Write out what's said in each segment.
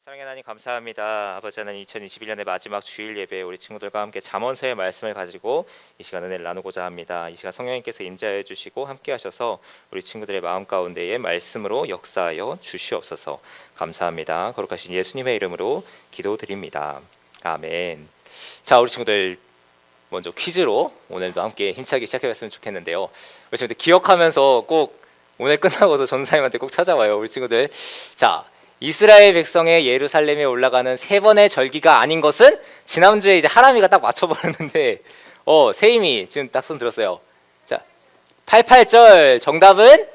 사랑의 하나님 감사합니다. 아버지 하나님 2021년의 마지막 주일 예배 우리 친구들과 함께 잠언서의 말씀을 가지고 이 시간 은혜를 나누고자 합니다. 이 시간 성령님께서 임재하여 주시고 함께 하셔서 우리 친구들의 마음 가운데에 말씀으로 역사하여 주시옵소서. 감사합니다. 거룩하신 예수님의 이름으로 기도드립니다. 아멘. 자, 우리 친구들 먼저 퀴즈로 오늘도 함께 힘차게 시작해봤으면 좋겠는데요. 우리 친구들 기억하면서 꼭 오늘 끝나고서 전사님한테 꼭 찾아와요. 우리 친구들. 자, 이스라엘 백성의 예루살렘에 올라가는 세 번의 절기가 아닌 것은 지난주에 이제 하람이가 딱 맞춰버렸는데 세임이 지금 딱 손 들었어요. 자, 88절 정답은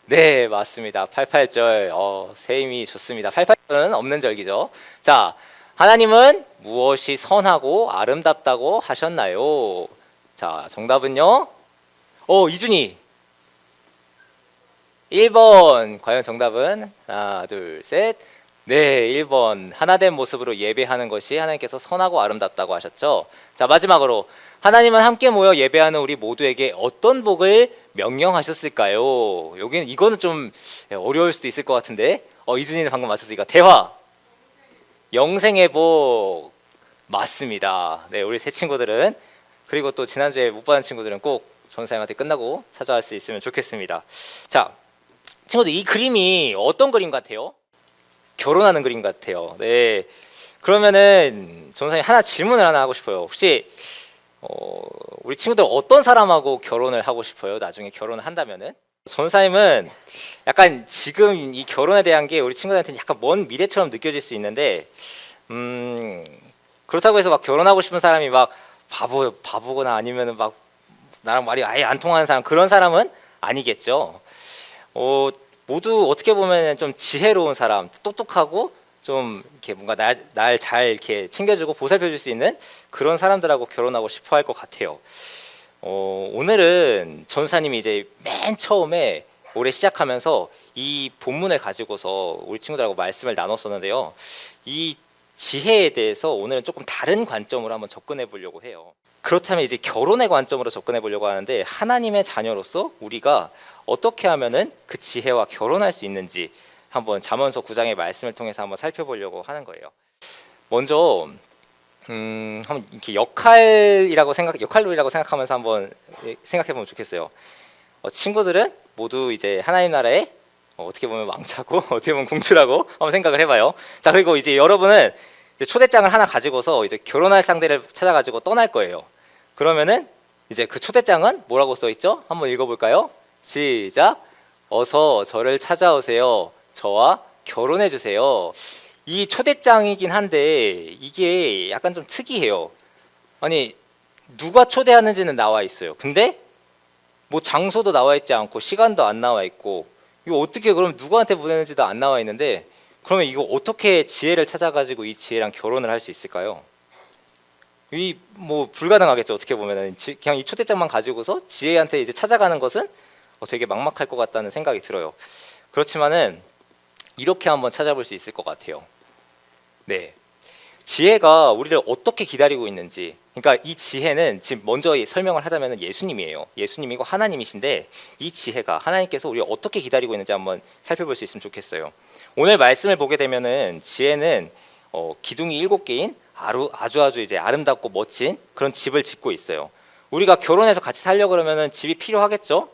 네 맞습니다. 88절 세임이 좋습니다. 88절은 없는 절기죠. 자, 하나님은 무엇이 선하고 아름답다고 하셨나요? 자, 정답은요. 이준이 1번. 과연 정답은? 하나, 둘, 셋. 네, 1번. 하나된 모습으로 예배하는 것이 하나님께서 선하고 아름답다고 하셨죠. 자, 마지막으로 하나님은 함께 모여 예배하는 우리 모두에게 어떤 복을 명령하셨을까요? 이거는 좀 어려울 수도 있을 것 같은데. 이준이는 방금 맞췄으니까 대화. 영생의 복. 맞습니다. 네, 우리 세 친구들은, 그리고 또 지난주에 못 받은 친구들은 꼭 전사님한테 끝나고 찾아갈 수 있으면 좋겠습니다. 자, 친구들, 이 그림이 어떤 그림 같아요? 결혼하는 그림 같아요. 네. 그러면은 전사님 하나 질문을 하나 하고 싶어요. 혹시 우리 친구들 어떤 사람하고 결혼을 하고 싶어요? 나중에 결혼을 한다면은? 전사님은 약간 지금 이 결혼에 대한 게 우리 친구들한테는 약간 먼 미래처럼 느껴질 수 있는데, 그렇다고 해서 막 결혼하고 싶은 사람이 막 바보거나 아니면은 막 나랑 말이 아예 안 통하는 사람, 그런 사람은 아니겠죠. 모두 어떻게 보면 좀 지혜로운 사람, 똑똑하고 좀 이렇게 뭔가 날 잘 이렇게 챙겨주고 보살펴줄 수 있는 그런 사람들하고 결혼하고 싶어 할 것 같아요. 오늘은 전사님이 이제 맨 처음에 올해 시작하면서 이 본문을 가지고서 우리 친구들하고 말씀을 나눴었는데요. 이 지혜에 대해서 오늘은 조금 다른 관점으로 한번 접근해 보려고 해요. 그렇다면 이제 결혼의 관점으로 접근해 보려고 하는데, 하나님의 자녀로서 우리가 어떻게 하면은 그 지혜와 결혼할 수 있는지 한번 잠언서 9장의 말씀을 통해서 한번 살펴보려고 하는 거예요. 먼저 한번 이렇게 역할놀이라고 생각하면서 한번 생각해 보면 좋겠어요. 친구들은 모두 이제 하나님 나라에 어떻게 보면 왕자고 어떻게 보면 공주라고 한번 생각을 해봐요. 자, 그리고 이제 여러분은 이제 초대장을 하나 가지고서 이제 결혼할 상대를 찾아가지고 떠날 거예요. 그러면은 이제 그 초대장은 뭐라고 써 있죠? 한번 읽어볼까요? 시작. 어서 저를 찾아오세요. 저와 결혼해 주세요. 이 초대장이긴 한데 이게 약간 좀 특이해요. 아니, 누가 초대하는지는 나와 있어요. 근데 뭐 장소도 나와 있지 않고 시간도 안 나와 있고, 이거 어떻게, 그럼 누구한테 보내는지도 안 나와 있는데, 그러면 이거 어떻게 지혜를 찾아가지고 이 지혜랑 결혼을 할 수 있을까요? 이 뭐 불가능하겠죠. 어떻게 보면은 그냥 이 초대장만 가지고서 지혜한테 이제 찾아가는 것은 되게 막막할 것 같다는 생각이 들어요. 그렇지만은 이렇게 한번 찾아볼 수 있을 것 같아요. 네, 지혜가 우리를 어떻게 기다리고 있는지. 그러니까 이 지혜는 지금 먼저 설명을 하자면 예수님이에요. 예수님이고 하나님이신데, 이 지혜가 하나님께서 우리를 어떻게 기다리고 있는지 한번 살펴볼 수 있으면 좋겠어요. 오늘 말씀을 보게 되면은 지혜는 기둥이 7개인 아주 이제 아름답고 멋진 그런 집을 짓고 있어요. 우리가 결혼해서 같이 살려고 그러면은 집이 필요하겠죠.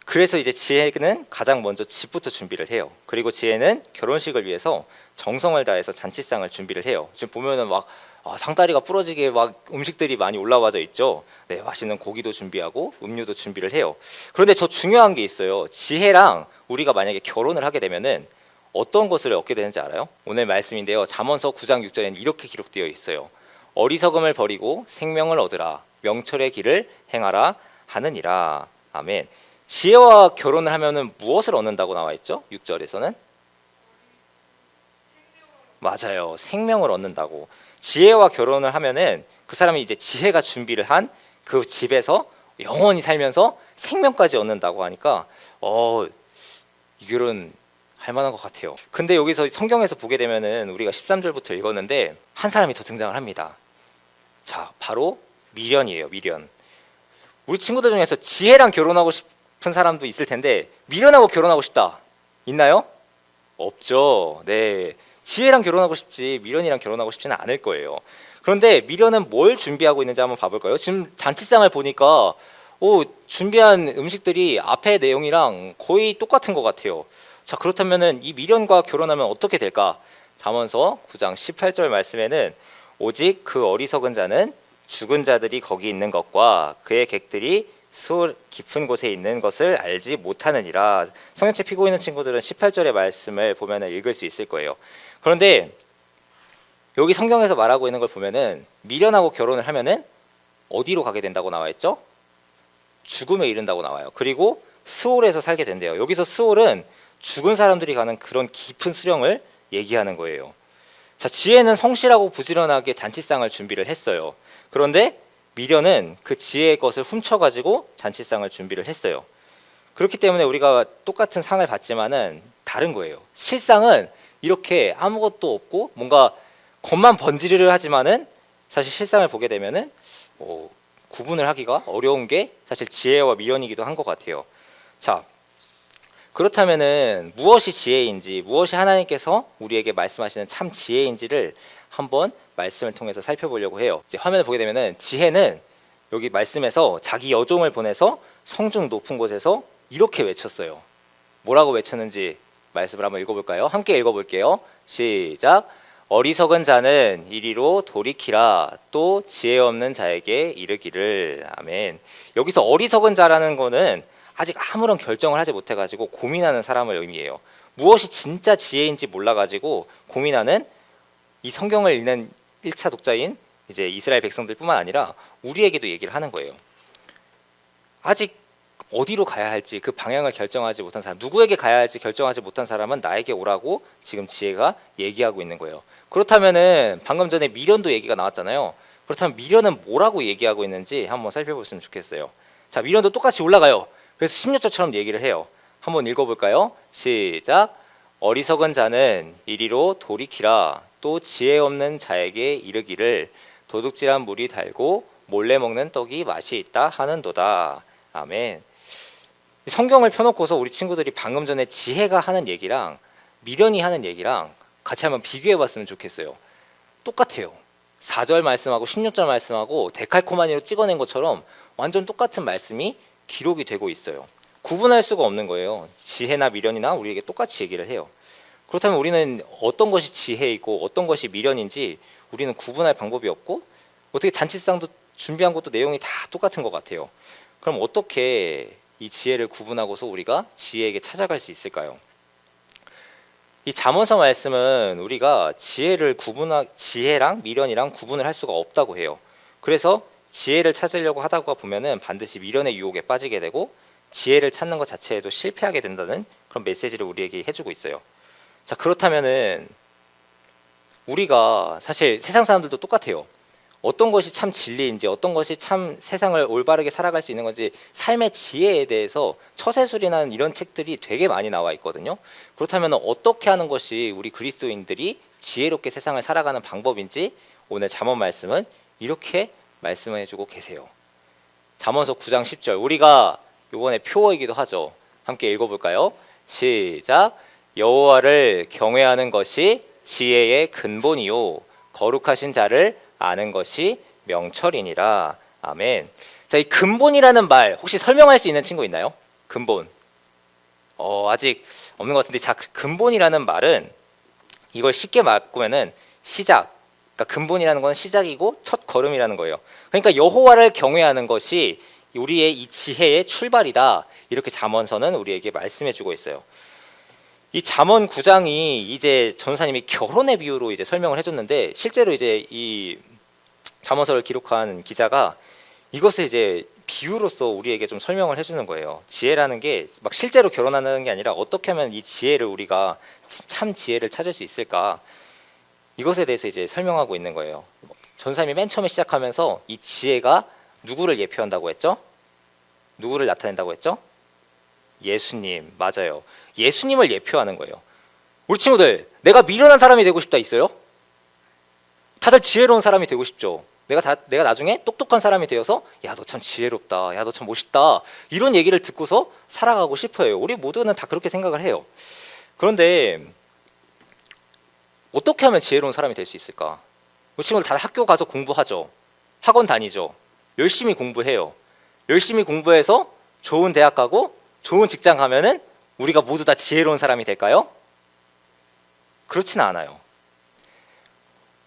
그래서 이제 지혜는 가장 먼저 집부터 준비를 해요. 그리고 지혜는 결혼식을 위해서 정성을 다해서 잔치상을 준비를 해요. 지금 보면은 막 상다리가 부러지게 막 음식들이 많이 올라와져 있죠. 네, 맛있는 고기도 준비하고 음료도 준비를 해요. 그런데 더 중요한 게 있어요. 지혜랑 우리가 만약에 결혼을 하게 되면은 어떤 것을 얻게 되는지 알아요? 오늘 말씀인데요. 잠언서 9장 6절에는 이렇게 기록되어 있어요. 어리석음을 버리고 생명을 얻으라. 명철의 길을 행하라 하느니라. 아멘. 지혜와 결혼을 하면은 무엇을 얻는다고 나와 있죠? 6절에서는 맞아요. 생명을 얻는다고. 지혜와 결혼을 하면은 그 사람이 이제 지혜가 준비를 한 그 집에서 영원히 살면서 생명까지 얻는다고 하니까 이 결혼 할 만한 것 같아요. 근데 여기서 성경에서 보게 되면은 우리가 13절부터 읽었는데 한 사람이 더 등장을 합니다. 자, 바로 미련이에요. 미련. 우리 친구들 중에서 지혜랑 결혼하고 싶은 사람도 있을 텐데 미련하고 결혼하고 싶다 있나요? 없죠. 네, 지혜랑 결혼하고 싶지 미련이랑 결혼하고 싶지는 않을 거예요. 그런데 미련은 뭘 준비하고 있는지 한번 봐볼까요? 지금 잔치상을 보니까 준비한 음식들이 앞의 내용이랑 거의 똑같은 것 같아요. 자, 그렇다면은 이 미련과 결혼하면 어떻게 될까? 잠언서 9장 18절 말씀에는 오직 그 어리석은 자는 죽은 자들이 거기 있는 것과 그의 객들이 수월 깊은 곳에 있는 것을 알지 못하느니라. 성경책 피고 있는 친구들은 18절의 말씀을 보면 읽을 수 있을 거예요. 그런데 여기 성경에서 말하고 있는 걸 보면은 미련하고 결혼을 하면은 어디로 가게 된다고 나와 있죠? 죽음에 이른다고 나와요. 그리고 스올에서 살게 된대요. 여기서 스올은 죽은 사람들이 가는 그런 깊은 수령을 얘기하는 거예요. 자, 지혜는 성실하고 부지런하게 잔치상을 준비를 했어요. 그런데 미련은 그 지혜의 것을 훔쳐가지고 잔치상을 준비를 했어요. 그렇기 때문에 우리가 똑같은 상을 받지만은 다른 거예요. 실상은 이렇게 아무것도 없고 뭔가 겉만 번지르르 하지만은 사실 실상을 보게 되면은 구분을 하기가 어려운 게 사실 지혜와 미련이기도 한 것 같아요. 자, 그렇다면은 무엇이 지혜인지, 무엇이 하나님께서 우리에게 말씀하시는 참 지혜인지를 한번 말씀을 통해서 살펴보려고 해요. 이제 화면을 보게 되면은 지혜는 여기 말씀에서 자기 여종을 보내서 성중 높은 곳에서 이렇게 외쳤어요. 뭐라고 외쳤는지 말씀을 한번 읽어볼까요? 함께 읽어볼게요. 시작. 어리석은 자는 이리로 돌이키라. 또 지혜 없는 자에게 이르기를. 아멘. 여기서 어리석은 자라는 거는 아직 아무런 결정을 하지 못해가지고 고민하는 사람을 의미해요. 무엇이 진짜 지혜인지 몰라가지고 고민하는 이 성경을 읽는 1차 독자인 이제 이스라엘 백성들뿐만 아니라 우리에게도 얘기를 하는 거예요. 아직 어디로 가야 할지 그 방향을 결정하지 못한 사람, 누구에게 가야 할지 결정하지 못한 사람은 나에게 오라고 지금 지혜가 얘기하고 있는 거예요. 그렇다면은 방금 전에 미련도 얘기가 나왔잖아요. 그렇다면 미련은 뭐라고 얘기하고 있는지 한번 살펴보시면 좋겠어요. 자, 미련도 똑같이 올라가요. 그래서 16절처럼 얘기를 해요. 한번 읽어볼까요? 시작. 어리석은 자는 이리로 돌이키라. 또 지혜 없는 자에게 이르기를 도둑질한 물이 달고 몰래 먹는 떡이 맛이 있다 하는도다. 아멘. 성경을 펴놓고서 우리 친구들이 방금 전에 지혜가 하는 얘기랑 미련이 하는 얘기랑 같이 한번 비교해 봤으면 좋겠어요. 똑같아요. 4절 말씀하고 16절 말씀하고 데칼코마니로 찍어낸 것처럼 완전 똑같은 말씀이 기록이 되고 있어요. 구분할 수가 없는 거예요. 지혜나 미련이나 우리에게 똑같이 얘기를 해요. 그렇다면 우리는 어떤 것이 지혜이고 어떤 것이 미련인지 우리는 구분할 방법이 없고 어떻게 잔치상도 준비한 것도 내용이 다 똑같은 것 같아요. 그럼 어떻게 이 지혜를 구분하고서 우리가 지혜에게 찾아갈 수 있을까요? 이 잠언서 말씀은 우리가 지혜랑 미련이랑 구분을 할 수가 없다고 해요. 그래서 지혜를 찾으려고 하다가 보면은 반드시 미련의 유혹에 빠지게 되고 지혜를 찾는 것 자체에도 실패하게 된다는 그런 메시지를 우리에게 해주고 있어요. 자, 그렇다면은 우리가 사실 세상 사람들도 똑같아요. 어떤 것이 참 진리인지 어떤 것이 참 세상을 올바르게 살아갈 수 있는 건지 삶의 지혜에 대해서 처세술이라는 이런 책들이 되게 많이 나와 있거든요. 그렇다면 어떻게 하는 것이 우리 그리스도인들이 지혜롭게 세상을 살아가는 방법인지 오늘 잠언 말씀은 이렇게 말씀을 해주고 계세요. 잠언서 9장 10절 우리가 이번에 표어이기도 하죠. 함께 읽어볼까요? 시작. 여호와를 경외하는 것이 지혜의 근본이요 거룩하신 자를 아는 것이 명철이니라. 아멘. 자, 이 근본이라는 말 혹시 설명할 수 있는 친구 있나요? 근본. 아직 없는 것 같은데, 자, 근본이라는 말은 이걸 쉽게 바꾸면은 시작. 그러니까 근본이라는 건 시작이고 첫 걸음이라는 거예요. 그러니까 여호와를 경외하는 것이 우리의 이 지혜의 출발이다. 이렇게 잠언서는 우리에게 말씀해주고 있어요. 이 잠언 9장이 이제 전사님이 결혼의 비유로 이제 설명을 해줬는데 실제로 이제 이 잠언서를 기록한 기자가 이것을 이제 비유로서 우리에게 좀 설명을 해주는 거예요. 지혜라는 게 막 실제로 결혼하는 게 아니라 어떻게 하면 이 지혜를 우리가 참 지혜를 찾을 수 있을까 이것에 대해서 이제 설명하고 있는 거예요. 전사님이 맨 처음에 시작하면서 이 지혜가 누구를 예표한다고 했죠? 누구를 나타낸다고 했죠? 예수님. 맞아요. 예수님을 예표하는 거예요. 우리 친구들 내가 미련한 사람이 되고 싶다 있어요? 다들 지혜로운 사람이 되고 싶죠. 내가 나중에 똑똑한 사람이 되어서 야, 너 참 지혜롭다. 야, 너 참 멋있다. 이런 얘기를 듣고서 살아가고 싶어요. 우리 모두는 다 그렇게 생각을 해요. 그런데 어떻게 하면 지혜로운 사람이 될 수 있을까? 우리 친구들 다 학교 가서 공부하죠. 학원 다니죠. 열심히 공부해요. 열심히 공부해서 좋은 대학 가고 좋은 직장 가면은 우리가 모두 다 지혜로운 사람이 될까요? 그렇지는 않아요.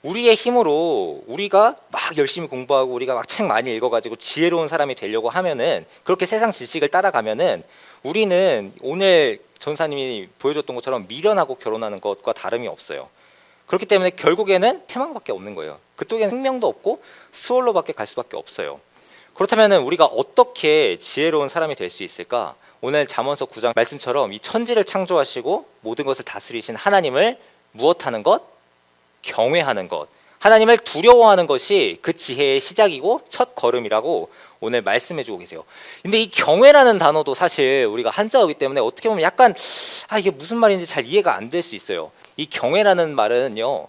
우리의 힘으로 우리가 막 열심히 공부하고 우리가 막 책 많이 읽어가지고 지혜로운 사람이 되려고 하면은, 그렇게 세상 지식을 따라가면은 우리는 오늘 전사님이 보여줬던 것처럼 미련하고 결혼하는 것과 다름이 없어요. 그렇기 때문에 결국에는 패망밖에 없는 거예요. 그쪽에는 생명도 없고 스월로밖에 갈 수밖에 없어요. 그렇다면 우리가 어떻게 지혜로운 사람이 될 수 있을까? 오늘 잠언서 9장 말씀처럼 이 천지를 창조하시고 모든 것을 다스리신 하나님을 무엇하는 것? 경외하는 것. 하나님을 두려워하는 것이 그 지혜의 시작이고 첫 걸음이라고 오늘 말씀해 주고 계세요. 근데 이 경외라는 단어도 사실 우리가 한자어이기 때문에 어떻게 보면 약간 이게 무슨 말인지 잘 이해가 안 될 수 있어요. 이 경외라는 말은요,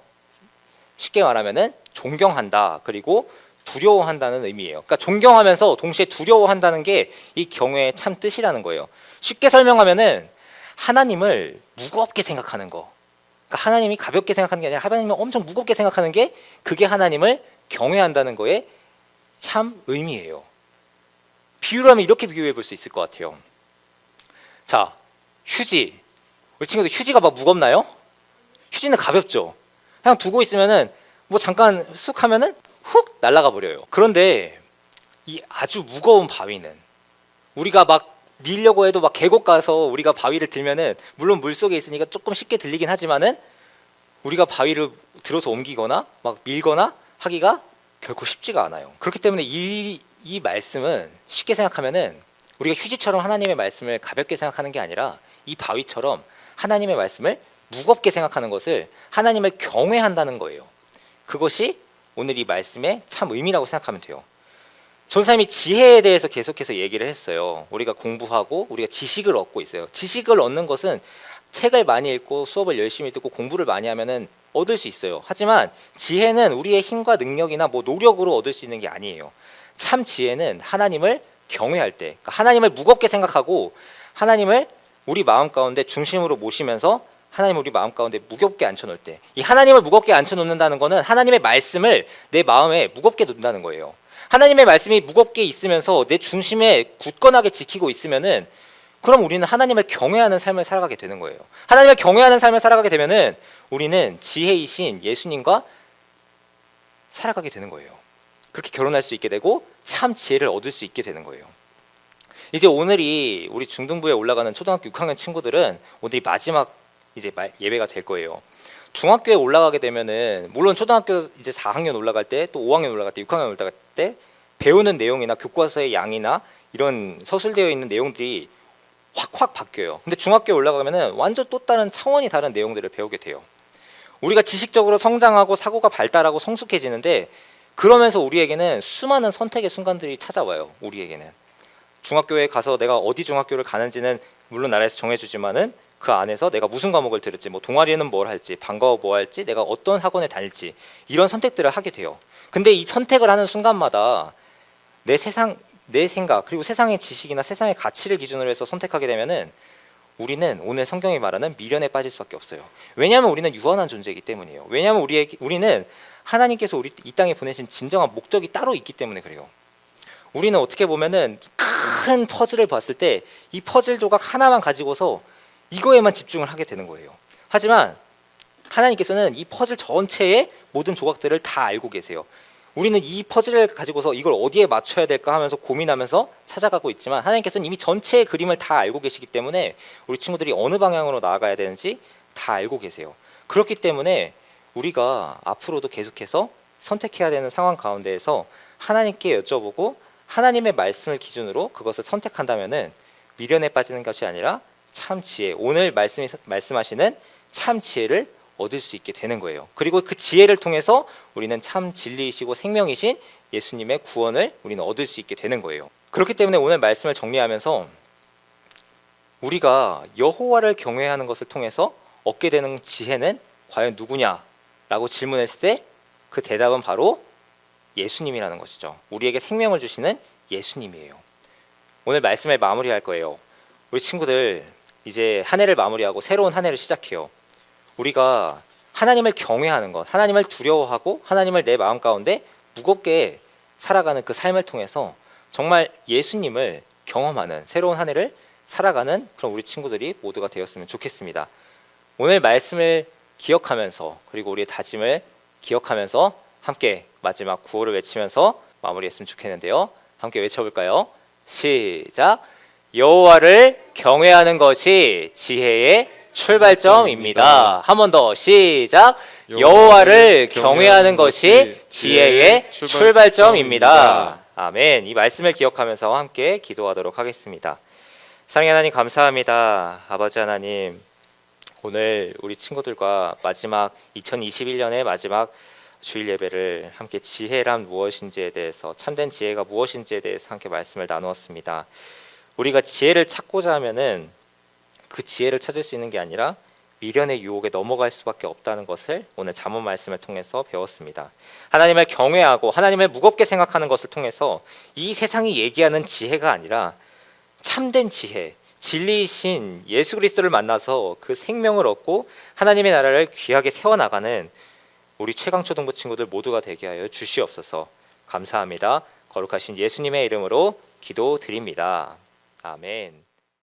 쉽게 말하면은 존경한다, 그리고 두려워한다는 의미예요. 그러니까 존경하면서 동시에 두려워한다는 게 이 경외의 참 뜻이라는 거예요. 쉽게 설명하면은 하나님을 무겁게 생각하는 거. 그러니까 하나님이 가볍게 생각하는 게 아니라 하나님을 엄청 무겁게 생각하는 게, 그게 하나님을 경외한다는 거에 참 의미예요. 비유를 하면 이렇게 비유해 볼 수 있을 것 같아요. 자, 휴지. 우리 친구들 휴지가 막 무겁나요? 휴지는 가볍죠. 그냥 두고 있으면은 뭐 잠깐 쑥 하면은 훅 날아가 버려요. 그런데 이 아주 무거운 바위는 우리가 막 밀려고 해도 막 계곡 가서 우리가 바위를 들면은, 물론 물 속에 있으니까 조금 쉽게 들리긴 하지만은 우리가 바위를 들어서 옮기거나 막 밀거나 하기가 결코 쉽지가 않아요. 그렇기 때문에 이 말씀은 쉽게 생각하면은 우리가 휴지처럼 하나님의 말씀을 가볍게 생각하는 게 아니라 이 바위처럼 하나님의 말씀을 무겁게 생각하는 것을 하나님을 경외한다는 거예요. 그것이 오늘 이 말씀의 참 의미라고 생각하면 돼요. 전사님이 지혜에 대해서 계속해서 얘기를 했어요. 우리가 공부하고 우리가 지식을 얻고 있어요. 지식을 얻는 것은 책을 많이 읽고 수업을 열심히 듣고 공부를 많이 하면은 얻을 수 있어요. 하지만 지혜는 우리의 힘과 능력이나 뭐 노력으로 얻을 수 있는 게 아니에요. 참 지혜는 하나님을 경외할 때, 그러니까 하나님을 무겁게 생각하고 하나님을 우리 마음 가운데 중심으로 모시면서 하나님을 우리 마음 가운데 무겁게 앉혀놓을 때, 이 하나님을 무겁게 앉혀놓는다는 거는 하나님의 말씀을 내 마음에 무겁게 놓는다는 거예요. 하나님의 말씀이 무겁게 있으면서 내 중심에 굳건하게 지키고 있으면은, 그럼 우리는 하나님을 경외하는 삶을 살아가게 되는 거예요. 하나님을 경외하는 삶을 살아가게 되면은 우리는 지혜이신 예수님과 살아가게 되는 거예요. 그렇게 결혼할 수 있게 되고 참 지혜를 얻을 수 있게 되는 거예요. 이제 오늘이 우리 중등부에 올라가는 초등학교 6학년 친구들은 오늘이 마지막 이제 예배가 될 거예요. 중학교에 올라가게 되면은, 물론 초등학교 이제 4학년 올라갈 때, 또 5학년 올라갈 때, 6학년 올라갈 때 배우는 내용이나 교과서의 양이나 이런 서술되어 있는 내용들이 확 바뀌어요. 근데 중학교에 올라가면은 완전 또 다른 차원이 다른 내용들을 배우게 돼요. 우리가 지식적으로 성장하고 사고가 발달하고 성숙해지는데, 그러면서 우리에게는 수많은 선택의 순간들이 찾아와요. 우리에게는 중학교에 가서 내가 어디 중학교를 가는지는 물론 나라에서 정해주지만은 그 안에서 내가 무슨 과목을 들을지, 뭐 동아리는 뭘 할지, 방과후 뭐 할지, 내가 어떤 학원에 다닐지, 이런 선택들을 하게 돼요. 근데 이 선택을 하는 순간마다 내 생각, 그리고 세상의 지식이나 세상의 가치를 기준으로 해서 선택하게 되면은 우리는 오늘 성경이 말하는 미련에 빠질 수밖에 없어요. 왜냐하면 우리는 유한한 존재이기 때문이에요. 왜냐하면 우리는 하나님께서 우리 이 땅에 보내신 진정한 목적이 따로 있기 때문에 그래요. 우리는 어떻게 보면은 큰 퍼즐을 봤을 때 이 퍼즐 조각 하나만 가지고서 이거에만 집중을 하게 되는 거예요. 하지만 하나님께서는 이 퍼즐 전체의 모든 조각들을 다 알고 계세요. 우리는 이 퍼즐을 가지고서 이걸 어디에 맞춰야 될까 하면서 고민하면서 찾아가고 있지만, 하나님께서는 이미 전체의 그림을 다 알고 계시기 때문에 우리 친구들이 어느 방향으로 나아가야 되는지 다 알고 계세요. 그렇기 때문에 우리가 앞으로도 계속해서 선택해야 되는 상황 가운데에서 하나님께 여쭤보고 하나님의 말씀을 기준으로 그것을 선택한다면은 미련에 빠지는 것이 아니라 참 지혜, 오늘 말씀하시는 참 지혜를 얻을 수 있게 되는 거예요. 그리고 그 지혜를 통해서 우리는 참 진리이시고 생명이신 예수님의 구원을 우리는 얻을 수 있게 되는 거예요. 그렇기 때문에 오늘 말씀을 정리하면서 우리가 여호와를 경외하는 것을 통해서 얻게 되는 지혜는 과연 누구냐라고 질문했을 때 그 대답은 바로 예수님이라는 것이죠. 우리에게 생명을 주시는 예수님이에요. 오늘 말씀을 마무리할 거예요. 우리 친구들 이제 한 해를 마무리하고 새로운 한 해를 시작해요. 우리가 하나님을 경외하는 것, 하나님을 두려워하고 하나님을 내 마음 가운데 무겁게 살아가는 그 삶을 통해서 정말 예수님을 경험하는 새로운 한 해를 살아가는 그런 우리 친구들이 모두가 되었으면 좋겠습니다. 오늘 말씀을 기억하면서 그리고 우리의 다짐을 기억하면서 함께 마지막 구호를 외치면서 마무리했으면 좋겠는데요. 함께 외쳐볼까요? 시작! 여호와를 경외하는 것이 지혜의 출발점입니다. 한 번 더 시작! 여호와를 경외하는 것이 지혜의 출발점입니다. 아멘. 이 말씀을 기억하면서 함께 기도하도록 하겠습니다. 사랑의 하나님 감사합니다. 아버지 하나님, 오늘 우리 친구들과 마지막 2021년의 마지막 주일 예배를 함께 지혜란 무엇인지에 대해서, 참된 지혜가 무엇인지에 대해서 함께 말씀을 나누었습니다. 우리가 지혜를 찾고자 하면은 그 지혜를 찾을 수 있는 게 아니라 미련의 유혹에 넘어갈 수밖에 없다는 것을 오늘 잠언 말씀을 통해서 배웠습니다. 하나님을 경외하고 하나님을 무겁게 생각하는 것을 통해서 이 세상이 얘기하는 지혜가 아니라 참된 지혜, 진리이신 예수 그리스도를 만나서 그 생명을 얻고 하나님의 나라를 귀하게 세워나가는 우리 최강초등부 친구들 모두가 되게 하여 주시옵소서. 감사합니다. 거룩하신 예수님의 이름으로 기도드립니다. 아멘.